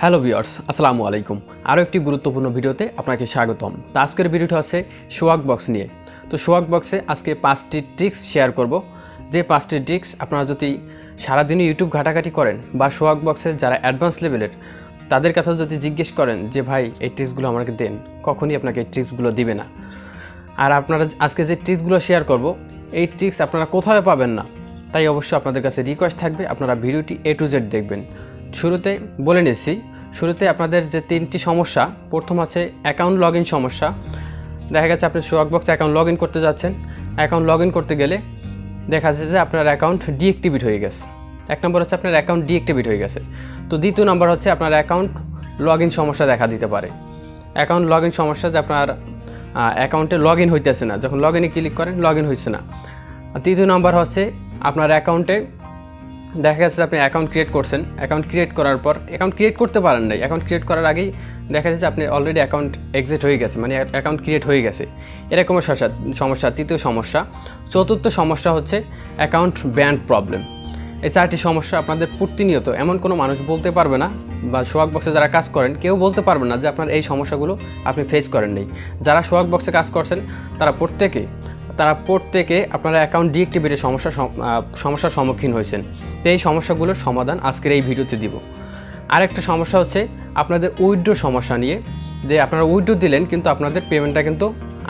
Hello viewers, আসসালামু আলাইকুম। আরও একটি গুরুত্বপূর্ণ ভিডিওতে আপনাকে স্বাগতম। তো আজকের ভিডিওটা হচ্ছে সোয়াগবক্স নিয়ে। তো সোয়াগবক্সে আজকে 5টি ট্রিক্স শেয়ার করব। যে 5টি ট্রিক্স আপনারা যদি সারাদিনই ইউটিউব ঘাটাঘাটি করেন বা সোয়াগবক্সের যারা অ্যাডভান্স লেভেলের তাদের কাছে যদি জিজ্ঞেস করেন যে ভাই এই ট্রিক্সগুলো আমাকে দেন, কখনই আপনাকে এই ট্রিক্সগুলো দিবে না। আর আপনারা আজকে যে ট্রিক্সগুলো শেয়ার করব, এই ট্রিক্স আপনারা কোথাও পাবেন না। তাই অবশ্যই আপনাদের কাছে রিকোয়েস্ট থাকবে আপনারা ভিডিওটি A to Z দেখবেন। শুরুতে বলে নিচ্ছি, শুরুতে আপনাদের যে 3টি সমস্যা, প্রথম হচ্ছে অ্যাকাউন্ট লগ ইন সমস্যা। দেখা গেছে আপনি সোয়াগবক্স অ্যাকাউন্ট লগ ইন করতে যাচ্ছেন, অ্যাকাউন্ট লগ ইন করতে গেলে দেখা যাচ্ছে যে আপনার অ্যাকাউন্ট ডিঅ্যাক্টিভেট হয়ে গেছে। এক নম্বর হচ্ছে আপনার অ্যাকাউন্ট ডিঅ্যাক্টিভেট হয়ে গেছে। তো দ্বিতীয় নম্বর হচ্ছে আপনার অ্যাকাউন্ট লগ ইন সমস্যা দেখা দিতে পারে। অ্যাকাউন্ট লগ ইন সমস্যা যে আপনার অ্যাকাউন্টে লগ ইন হইতেছে না, যখন লগ ইনে ক্লিক করেন লগ ইন হচ্ছে না। আর তৃতীয় নম্বর হচ্ছে আপনার অ্যাকাউন্টে দেখা যাচ্ছে আপনি অ্যাকাউন্ট ক্রিয়েট করছেন, অ্যাকাউন্ট ক্রিয়েট করার পর অ্যাকাউন্ট ক্রিয়েট করতে পারেন নাই, অ্যাকাউন্ট ক্রিয়েট করার আগেই দেখা যাচ্ছে আপনি অলরেডি অ্যাকাউন্ট এক্সিট হয়ে গেছে, মানে অ্যাকাউন্ট ক্রিয়েট হয়ে গেছে। এরকমের সমস্যা তৃতীয় সমস্যা। চতুর্থ সমস্যা হচ্ছে অ্যাকাউন্ট ব্যান্ড প্রবলেম। এই 4টি সমস্যা আপনাদের প্রতিনিয়ত, এমন কোনো মানুষ বলতে পারবে না বা সোয়াগবক্সে যারা কাজ করেন কেউ বলতে পারবে না যে আপনার এই সমস্যাগুলো আপনি ফেস করেন নাই। যারা সোয়াগবক্সে কাজ করছেন তারা প্রত্যেকে আপনারা অ্যাকাউন্ট ডিঅ্যাক্টিভেটের সমস্যার সম্মুখীন হয়েছেন। তো এই সমস্যাগুলোর সমাধান আজকের এই ভিডিওতে দিব। আরেকটা সমস্যা হচ্ছে আপনাদের উইথড্র সমস্যা নিয়ে, যে আপনারা উইথড্র দিলেন কিন্তু আপনাদের পেমেন্টটা কিন্তু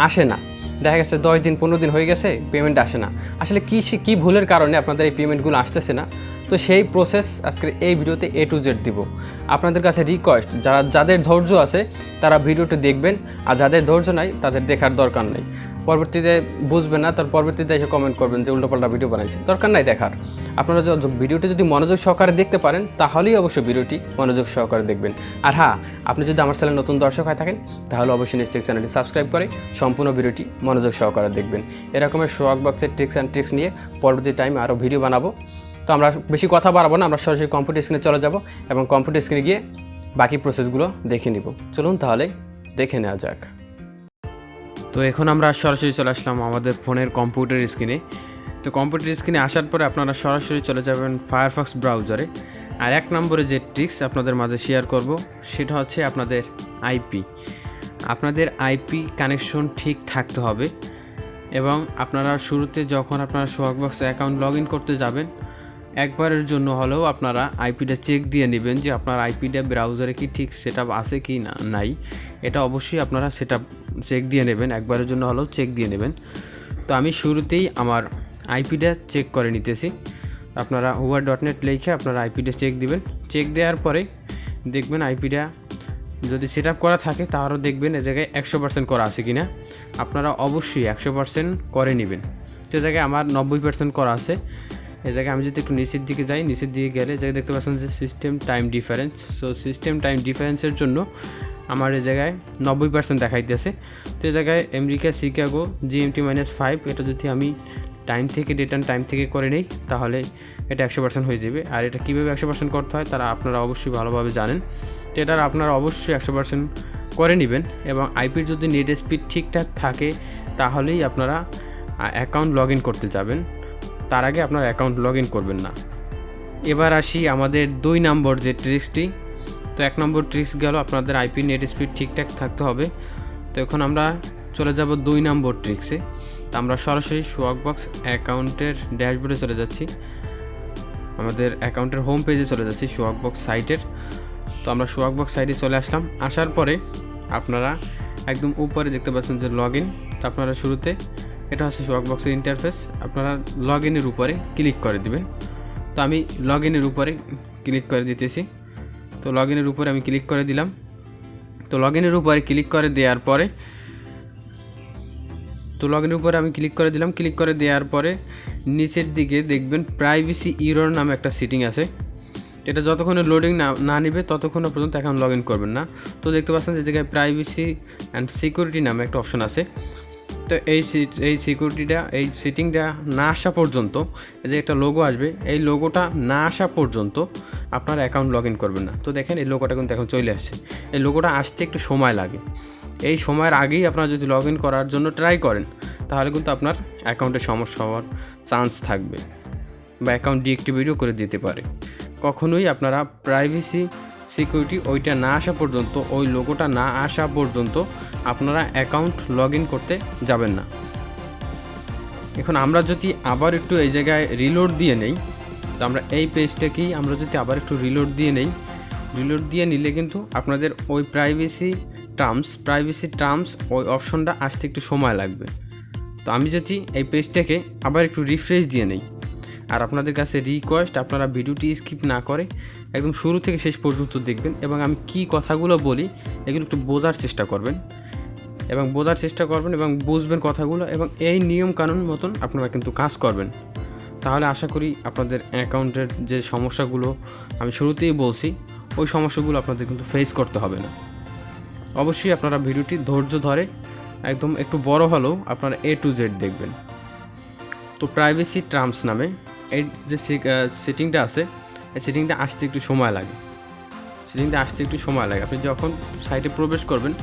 আসে না। দেখা গেছে 10 দিন 15 দিন হয়ে গেছে, পেমেন্ট আসে না। আসলে কী ভুলের কারণে আপনাদের এই পেমেন্টগুলো আসতেছে না, তো সেই প্রসেস আজকের এই ভিডিওতে A to Z দিব। আপনাদের কাছে রিকোয়েস্ট, যাদের ধৈর্য আছে তারা ভিডিওটি দেখবেন, আর যাদের ধৈর্য নাই তাদের দেখার দরকার নেই। পরবর্তীতে বুঝবেন না, তার পরবর্তীতে এসে কমেন্ট করবেন যে উল্টোপাল্টা ভিডিও বানাইছে, দরকার নাই দেখার। আপনারা ভিডিওটি যদি মনোযোগ সহকারে দেখতে পারেন তাহলেই অবশ্যই ভিডিওটি মনোযোগ সহকারে দেখবেন। আর হ্যাঁ, আপনি যদি আমার চ্যানেল নতুন দর্শক হয়ে থাকেন তাহলে অবশ্যই নিশ্চয়ই চ্যানেলটি সাবস্ক্রাইব করে সম্পূর্ণ ভিডিওটি মনোযোগ সহকারে দেখবেন। এরকমের সোয়াগবক্সের ট্রিক্স নিয়ে পরবর্তী টাইমে আরও ভিডিও বানাবো। তো আমরা বেশি কথা বাড়াবো না, আমরা সরাসরি কম্পিউটার স্ক্রিনে চলে যাব এবং কম্পিউটার স্ক্রিনে গিয়ে বাকি প্রসেসগুলো দেখে নিব। চলুন তাহলে দেখে নেওয়া যাক। তো এখন আমরা সরাসরি চলে আসলাম আমাদের ফোনের কম্পিউটার স্ক্রিনে। তো কম্পিউটার স্ক্রিনে আসার পরে আপনারা সরাসরি চলে যাবেন ফায়ারফক্স ব্রাউজারে। আর 1 নম্বরে যে ট্রিক্স আপনাদের মাঝে শেয়ার করব সেটা হচ্ছে আপনাদের আইপি। আপনাদের আইপি কানেকশন ঠিক থাকতে হবে এবং আপনারা শুরুতে যখন আপনারা সোয়াগবক্স অ্যাকাউন্ট লগ ইন করতে যাবেন একবারের জন্য হলেও আপনারা আইপিটা চেক দিয়ে নেবেন যে আপনার আইপিটা ব্রাউজারে কি ঠিক সেট আপ আছে কি না নাই। এটা অবশ্যই আপনারা সেট আপ চেক দিয়ে নেবেন, একবারের জন্য হলেও চেক দিয়ে নেবেন। তো আমি শুরুতেই আমার আইপিটা চেক করে নিতেছি। আপনারা huawei.net লিখে আপনারা আইপিটা চেক দিবেন। চেক দেওয়ার পরে দেখবেন আইপিটা যদি সেট আপ করা থাকে তাহলেও দেখবেন এ জায়গায় 100% করা আছে কি না। আপনারা অবশ্যই 100% করে নেবেন। তো জায়গায় আমার 90% করা আছে। এই জায়গায় আমি যদি একটু নিচের দিকে যাই, নিচের দিকে গেলে জায়গায় দেখতে পাচ্ছেন যে system time difference. So system time ডিফারেন্সের জন্য আমার এই জায়গায় 90% দেখাইতেছে। তো এই জায়গায় আমেরিকা শিকাগো GMT-5 এটা যদি আমি রিটার্ন টাইম থেকে করে নেই তাহলে এটা 100% হয়ে যাবে। আর এটা কীভাবে 100% করতে হয় তারা আপনারা অবশ্যই ভালোভাবে জানেন। তো এটার আপনারা অবশ্যই 100% করে নেবেন এবং আইপির যদি নেট স্পিড ঠিকঠাক থাকে তাহলেই আপনারা অ্যাকাউন্ট লগ ইন করতে যাবেন, তার আগে আপনার অ্যাকাউন্ট লগ ইন করবেন না। এবার আসি আমাদের 2 নম্বর যে ট্রিক্সটি। তো 1 নম্বর ট্রিক্স গেল আপনাদের আইপি নেট স্পিড ঠিকঠাক থাকতে হবে। তো এখন আমরা চলে যাব 2 নম্বর ট্রিক্সে। তো আমরা সরাসরি সোয়াগবক্স অ্যাকাউন্টের ড্যাশবোর্ডে চলে যাচ্ছি, আমাদের অ্যাকাউন্টের হোম পেজে চলে যাচ্ছি সোয়াগবক্স সাইটের। তো আমরা সোয়াগবক্স সাইটে চলে আসলাম। আসার পরে আপনারা একদম উপরে দেখতে পাচ্ছেন যে লগ ইন। তো আপনারা শুরুতে এটা হচ্ছে সোয়াগবক্সের ইন্টারফেস, আপনারা লগ ইনের উপরে ক্লিক করে দিবেন। তো আমি লগ ইনের উপরে ক্লিক করে দিতেছি। তো লগ ইনের উপরে আমি ক্লিক করে দিলাম। তো লগ ইনের উপরে ক্লিক করে দেওয়ার পরে ক্লিক করে দেওয়ার পরে নিচের দিকে দেখবেন প্রাইভেসি ইরর নামে একটা সেটিং আছে। এটা যতক্ষণে লোডিং না নিবে ততক্ষণ পর্যন্ত অ্যাকাউন্ট লগ ইন করবেন না। তো দেখতে পাচ্ছেন যে জায়গায় প্রাইভেসি অ্যান্ড সিকিউরিটি নামে একটা অপশন আছে। তো এই সিকিউরিটিটা, এই সেটিংটা না আসা পর্যন্ত, যে একটা লোগো আসবে, এই লোগোটা না আসা পর্যন্ত আপনার অ্যাকাউন্ট লগ ইন করবেন না। তো দেখেন এই লোগোটা কিন্তু এখন চলে আসছে। এই লোগোটা আসতে একটু সময় লাগে। এই সময়ের আগেই আপনারা যদি লগ ইন করার জন্য ট্রাই করেন তাহলে কিন্তু আপনার অ্যাকাউন্টে সমস্যা হওয়ার চান্স থাকবে বা অ্যাকাউন্ট ডিঅ্যাক্টিভেটও করে দিতে পারে। কখনোই আপনারা প্রাইভেসি সিকিউরিটি ওইটা না আসা পর্যন্ত, ওই লোগোটা না আসা পর্যন্ত আপনারা অ্যাকাউন্ট লগ ইন করতে যাবেন না। এখন আমরা যদি আবার একটু এই জায়গায় রিলোড দিয়ে নেই, তো আমরা এই পেজটাকেই আমরা যদি আবার একটু রিলোড দিয়ে নেই, রিলোড দিয়ে নিলে কিন্তু আপনাদের ওই প্রাইভেসি টার্মস ওই অপশনটা আসতে একটু সময় লাগবে। তো আমি যদি এই পেজটাকে আবার একটু রিফ্রেশ দিয়ে নেই, আর আপনাদের কাছে রিকোয়েস্ট আপনারা ভিডিওটি স্কিপ না করে একদম শুরু থেকে শেষ পর্যন্ত দেখবেন এবং আমি কি কথাগুলো বলি এগুলো একটু বোঝার চেষ্টা করবেন এবং বুঝবেন কথাগুলো, এবং এই নিয়ম কানুন মতন আপনারা কিন্তু কাজ করবেন। তাহলে আশা করি আপনাদের অ্যাকাউন্টের যে সমস্যাগুলো আমি শুরুতেই বলছি, ওই সমস্যাগুলো আপনাদের কিন্তু ফেস করতে হবে না। অবশ্যই আপনারা ভিডিওটি ধৈর্য ধরে একদম একটু বড় হলেও আপনারা A to Z দেখবেন। তো প্রাইভেসি টার্মস নামে এই যে সেটিংটা আছে, এই সেটিংটা আসতে একটু সময় লাগে। আপনি যখন সাইটে প্রবেশ করবেন,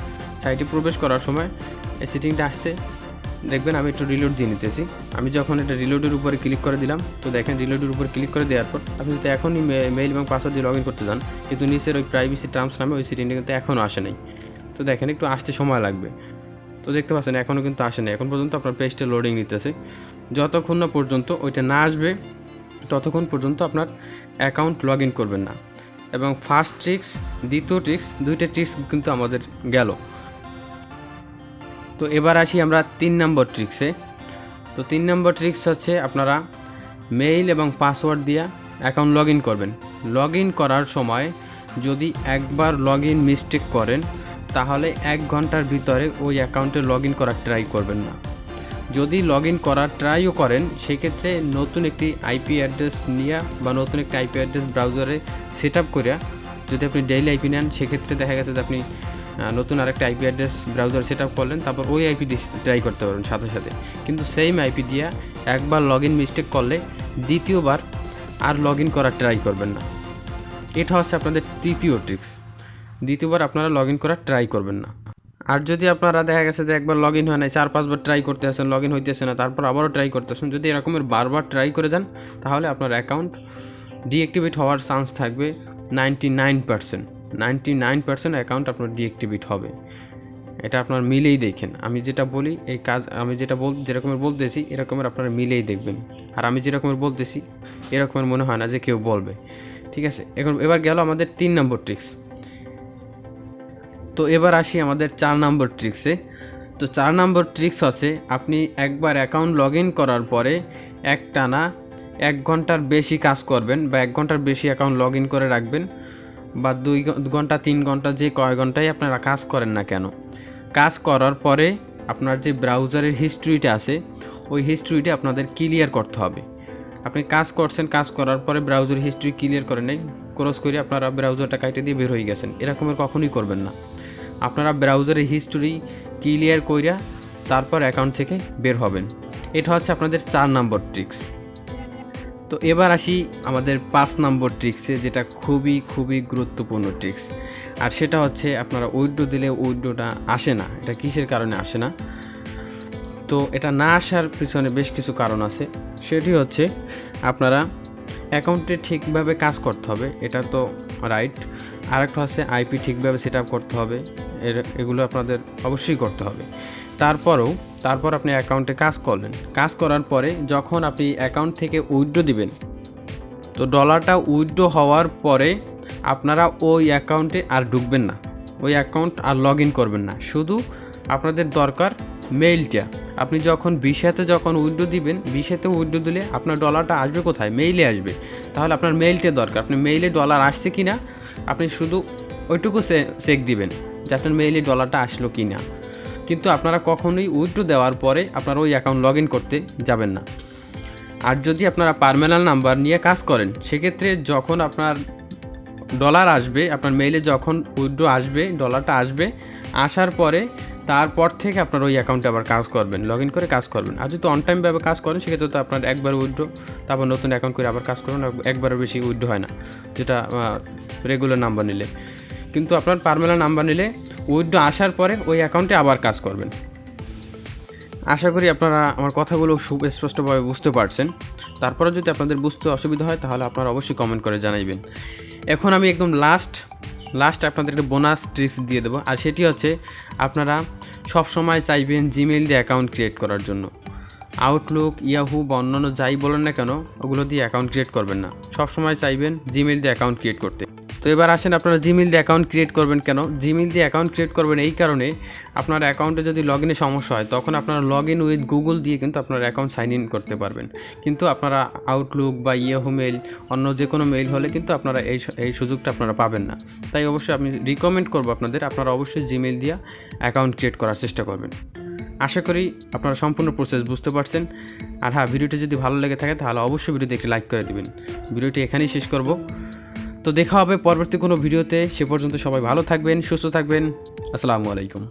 সাইটে প্রবেশ করার সময় এই সেটিংটা আসতে দেখবেন। আমি একটু রিলোড দিয়ে নিতেছি। আমি যখন এটা রিলোডের উপরে ক্লিক করে দিলাম, তো দেখেন রিলোডের উপরে ক্লিক করে দেওয়ার পর আপনি যদি এখনই মেইল এবং পাসওয়ার্ড দিয়ে লগ ইন করতে যান, কিন্তু নিচের ওই প্রাইভেসি টার্মস নামে ওই সেটিংটা কিন্তু এখনও আসে নাই। তো দেখেন একটু আসতে সময় লাগবে। তো দেখতে পাচ্ছেন এখনও কিন্তু আসে নাই। এখন পর্যন্ত আপনার পেজটা লোডিং নিতেছে। যতক্ষণ না পর্যন্ত ওইটা না আসবে ততক্ষণ পর্যন্ত আপনার অ্যাকাউন্ট লগ ইন করবেন না। এবং ফার্স্ট ট্রিক্স, দ্বিতীয় ট্রিক্স, দুইটা ট্রিক্স কিন্তু আমাদের গেল। তো এবার আসি আমরা 3 নম্বর ট্রিক্সে। তো 3 নম্বর ট্রিক্স হচ্ছে আপনারা মেইল এবং পাসওয়ার্ড দিয়ে অ্যাকাউন্ট লগ ইন করবেন। লগ ইন করার সময় যদি একবার লগ ইন মিস্টেক করেন, তাহলে 1 ঘন্টার ভিতরে ওই অ্যাকাউন্টে লগ ইন করার ট্রাই করবেন না। যদি লগ ইন করার ট্রাইও করেন, সেক্ষেত্রে নতুন একটি আইপি অ্যাড্রেস নিয়ে বা নতুন একটি আইপি অ্যাড্রেস ব্রাউজারে সেট আপ করে, যদি আপনি ডেইলি আইপি নেন, সেক্ষেত্রে দেখা গেছে যে আপনি নতুন আরেকটা IP address browser set up করলেন, তারপর ওই আইপি দিয়ে ট্রাই করতে পারবেন সাথে সাথে। কিন্তু সেম আইপি দিয়ে একবার লগ ইন মিস্টেক করলে দ্বিতীয়বার আর লগ ইন করার ট্রাই করবেন না। এটা হচ্ছে আপনাদের তৃতীয় ট্রিক্স। দ্বিতীয়বার আপনারা লগ ইন করার ট্রাই করবেন না। আর যদি আপনারা দেখা গেছে যে একবার লগ ইন হয় নাই, 4-5 বার ট্রাই করতে আসেন, লগ ইন হইতেছে না, তারপর আবারও ট্রাই করতেছেন, যদি এরকমের বারবার ট্রাই করে যান, তাহলে আপনার অ্যাকাউন্ট ডিঅ্যাক্টিভেট হওয়ার চান্স থাকবে 99% অ্যাকাউন্ট আপনার ডিঅ্যাক্টিভেট হবে। এটা আপনার মিলেই দেখেন। আমি যেটা বলি এই কাজ, আমি যেরকমের বলতেছি এরকমের আপনারা মিলেই দেখবেন। আর আমি যেরকমের বলতেছি এরকমের মনে হয় না যে কেউ বলবে। ঠিক আছে, এবার গেল আমাদের 3 নম্বর ট্রিক্স। তো এবার আসি আমাদের 4 নম্বর ট্রিক্সে। তো 4 নম্বর ট্রিক্স হচ্ছে আপনি একবার অ্যাকাউন্ট লগ ইন করার পরে একটানা 1 ঘন্টার বেশি কাজ করবেন, বা 1 ঘন্টার বেশি অ্যাকাউন্ট লগ ইন করে রাখবেন, বা 2 ঘন্টা 3 ঘন্টা, যে কয় ঘন্টায় আপনারা কাজ করেন না কেন, কাজ করার পরে আপনার যে ব্রাউজারের হিস্ট্রিটা আছে, ওই হিস্ট্রিটা আপনাদের ক্লিয়ার করতে হবে। আপনি কাজ করছেন, কাজ করার পরে ব্রাউজার হিস্ট্রি ক্লিয়ার করে নেই, ক্রস করে আপনারা ব্রাউজারটা কাটে দিয়ে বের হয়ে গেছেন, এরকমের কখনোই করবেন না। আপনারা ব্রাউজারের হিস্ট্রি ক্লিয়ার কইরা তারপর অ্যাকাউন্ট থেকে বের হবেন। এটা হচ্ছে আপনাদের 4 নম্বর ট্রিক্স। তো এবার আসি আমাদের 5 নম্বর ট্রিক্সে, যেটা খুবই খুবই গুরুত্বপূর্ণ ট্রিক্স। আর সেটা হচ্ছে আপনারা উইথড্র দিলে উইথড্রটা আসে না। এটা কিসের কারণে আসে না? তো এটা না আসার পিছনে বেশ কিছু কারণ আছে। সেটি হচ্ছে আপনারা অ্যাকাউন্টে ঠিকভাবে কাজ করতে হবে, এটা তো রাইট। আরেকটা হচ্ছে আইপি ঠিকভাবে সেট আপ করতে হবে, এগুলো আপনাদের অবশ্যই করতে হবে। তারপর আপনি অ্যাকাউন্টে কাজ করলেন, কাজ করার পরে যখন আপনি অ্যাকাউন্ট থেকে উইথড্র দিবেন, তো ডলারটা উইথড্র হওয়ার পরে আপনারা ওই অ্যাকাউন্টে আর ঢুকবেন না, ওই অ্যাকাউন্ট আর লগ ইন করবেন না। শুধু আপনাদের দরকার মেইলটা। আপনি যখন ভিসাতে উইথড্র দিবেন, ভিসাতে উইথড্র দিলে আপনার ডলারটা আসবে কোথায়? মেইলে আসবে। তাহলে আপনার মেইলটা দরকার। আপনি মেইলে ডলার আসছে কি না আপনি শুধু ওইটুকু চেক দিবেন যে আপনার মেইলে ডলারটা আসলো কি না। কিন্তু আপনারা কখনোই উইথড্র দেওয়ার পরে আপনারা ওই অ্যাকাউন্ট লগ ইন করতে যাবেন না। আর যদি আপনারা পার্মানেন্ট নাম্বার নিয়ে কাজ করেন, সেক্ষেত্রে যখন আপনার ডলার আসবে, আপনার মেইলে যখন উইথড্র আসবে, ডলারটা আসবে, আসার পরে তারপর থেকে আপনার ওই অ্যাকাউন্টে আবার কাজ করবেন, লগ ইন করে কাজ করবেন। আর যদি অন টাইমভাবে কাজ করেন, সেক্ষেত্রে তো আপনার একবার উইথড্র, তারপর নতুন অ্যাকাউন্ট করে আবার কাজ করবেন, একবারের বেশি উইথড্র হয় না, যেটা রেগুলার নাম্বার নিলে। কিন্তু আপনার পার্মানেন্ট নাম্বার নিলে উইথড্র আসার পরে ওই অ্যাকাউন্টে আবার কাজ করবেন। আশা করি আপনারা আমার কথাগুলো সুস্পষ্টভাবে বুঝতে পারছেন। তারপরে যদি আপনাদের বুঝতে অসুবিধা হয়, তাহলে আপনারা অবশ্যই কমেন্ট করে জানাইবেন। এখন আমি একদম লাস্ট লাস্ট আপনাদেরকে বোনাস ট্রিক্স দিয়ে দেবো, আর সেটি হচ্ছে আপনারা সবসময় চাইবেন জিমেইল দিয়ে অ্যাকাউন্ট ক্রিয়েট করার জন্য। আউটলুক, ইয়াহু বা অন্যান্য যাই বলেন না কেন ওগুলো দিয়ে অ্যাকাউন্ট ক্রিয়েট করবেন না, সবসময় চাইবেন জিমেইল দিয়ে অ্যাকাউন্ট ক্রিয়েট করতে। তো এবার আসেন আপনারা জিমেইল দিয়ে অ্যাকাউন্ট ক্রিয়েট করবেন কেন। জিমেইল দিয়ে অ্যাকাউন্ট ক্রিয়েট করবেন এই কারণে, আপনার অ্যাকাউন্টে যদি লগ ইনে সমস্যা হয় তখন আপনারা লগ ইন উইথ গুগল দিয়ে কিন্তু আপনার অ্যাকাউন্ট সাইন ইন করতে পারবেন। কিন্তু আপনারা আউটলুক বা ইয়াহু মেইল, অন্য যে কোনো মেইল হলে কিন্তু আপনারা এই সুযোগটা আপনারা পাবেন না। তাই অবশ্যই আমি রিকমেন্ড করবো আপনারা অবশ্যই জিমেইল দিয়ে অ্যাকাউন্ট ক্রিয়েট করার চেষ্টা করবেন। আশা করি আপনারা সম্পূর্ণ প্রসেস বুঝতে পারছেন। আর হ্যাঁ, ভিডিওটি যদি ভালো লেগে থাকে তাহলে অবশ্যই ভিডিওতে একটি লাইক করে দেবেন। ভিডিওটি এখানেই শেষ করব। তো দেখা হবে পরবর্তী কোনো ভিডিওতে। সে পর্যন্ত সবাই ভালো থাকবেন, সুস্থ থাকবেন। আসসালামু আলাইকুম।